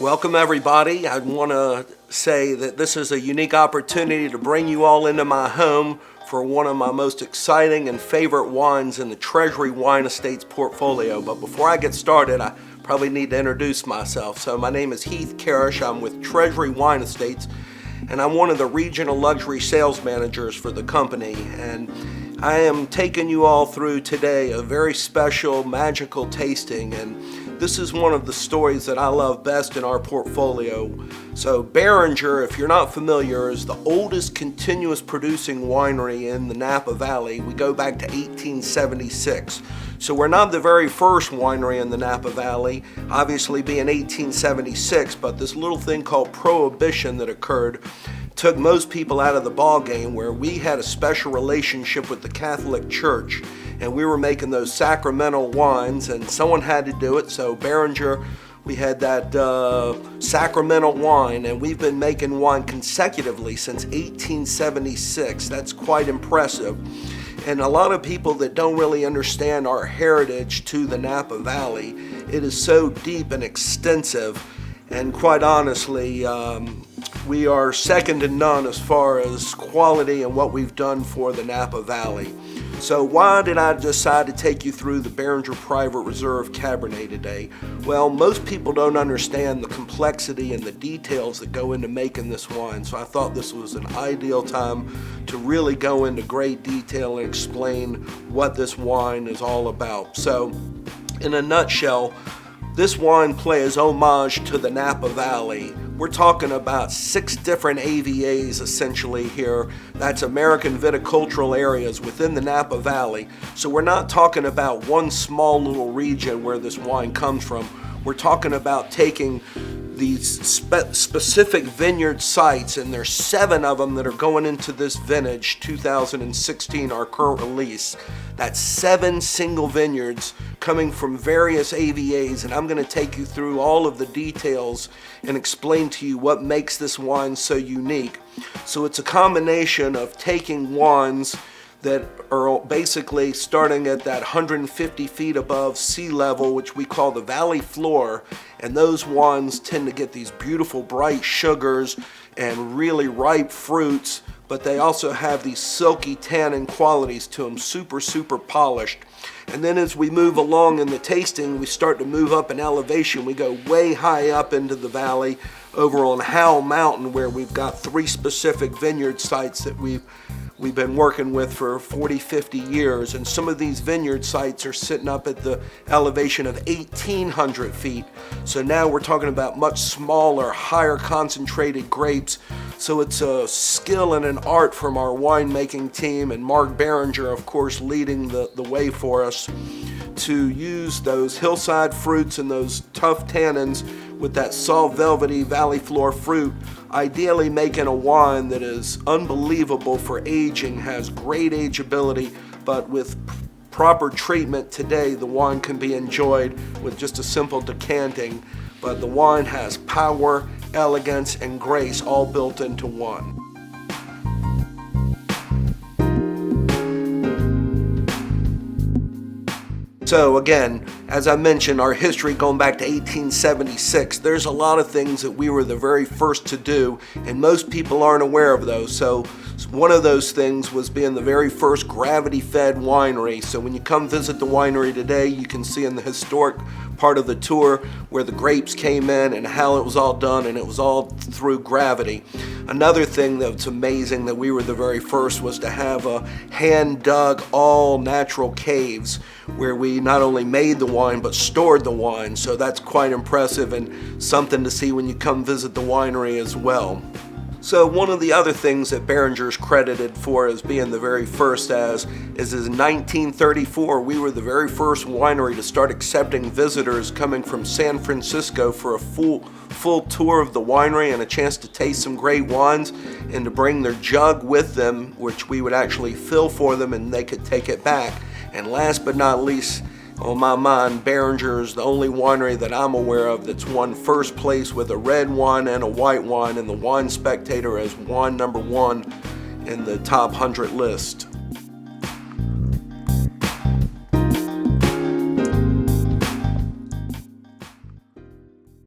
Welcome everybody. I want to say that this is a unique opportunity to bring you all into my home for one of my most exciting and favorite wines in the Treasury Wine Estates portfolio. But before I get started, I probably need to introduce myself. So my name is Heath Karesh. I'm with Treasury Wine Estates, and I'm one of the regional luxury sales managers for the company. And I am taking you all through today a very special, magical tasting, and this is one of the stories that I love best in our portfolio. So Beringer, if you're not familiar, is the oldest continuous producing winery in the Napa Valley. We go back to 1876. So we're not the very first winery in the Napa Valley, obviously being 1876, but this little thing called Prohibition that occurred took most people out of the ball game, where we had a special relationship with the Catholic Church, and we were making those sacramental wines, and someone had to do it. So Beringer, we had that sacramental wine, and we've been making wine consecutively since 1876. That's quite impressive. And a lot of people that don't really understand our heritage to the Napa Valley, it is so deep and extensive, and quite honestly, we are second to none as far as quality and what we've done for the Napa Valley. So why did I decide to take you through the Beringer Private Reserve Cabernet today? Well, most people don't understand the complexity and the details that go into making this wine, so I thought this was an ideal time to really go into great detail and explain what this wine is all about. So, in a nutshell, this wine plays homage to the Napa Valley. We're talking about 6 different AVAs essentially here. That's American viticultural areas within the Napa Valley. So we're not talking about one small little region where this wine comes from. We're talking about taking these specific vineyard sites, and there's 7 of them that are going into this vintage 2016, our current release. That's 7 single vineyards coming from various AVAs, and I'm going to take you through all of the details and explain to you what makes this wine so unique. So it's a combination of taking wines that are basically starting at that 150 feet above sea level, which we call the valley floor, and those wines tend to get these beautiful bright sugars and really ripe fruits, but they also have these silky tannin qualities to them, super polished. And then as we move along in the tasting, we start to move up in elevation. We go way high up into the valley over on Howell Mountain, where we've got 3 specific vineyard sites that we've been working with for 40-50 years, and some of these vineyard sites are sitting up at the elevation of 1,800 feet. So now we're talking about much smaller, higher concentrated grapes. So it's a skill and an art from our winemaking team, and Mark Beringer, of course, leading the way for us to use those hillside fruits and those tough tannins with that soft, velvety valley floor fruit, ideally making a wine that is unbelievable for aging, has great ageability, but with proper treatment today, the wine can be enjoyed with just a simple decanting. But the wine has power, elegance, and grace all built into one. So again, as I mentioned, our history going back to 1876, there's a lot of things that we were the very first to do, and most people aren't aware of those. So one of those things was being the very first gravity-fed winery. So when you come visit the winery today, you can see in the historic part of the tour where the grapes came in and how it was all done, and it was all through gravity. Another thing that's amazing that we were the very first was to have a hand-dug, all-natural caves where we not only made the wine but stored the wine. So that's quite impressive and something to see when you come visit the winery as well. So one of the other things that Beringer's credited for as being the very first is in 1934, we were the very first winery to start accepting visitors coming from San Francisco for a full tour of the winery and a chance to taste some great wines, and to bring their jug with them, which we would actually fill for them and they could take it back. And last but not least, on my mind, Beringer is the only winery that I'm aware of that's won first place with a red wine and a white wine, and the Wine Spectator as wine number 1 in the top 100 list.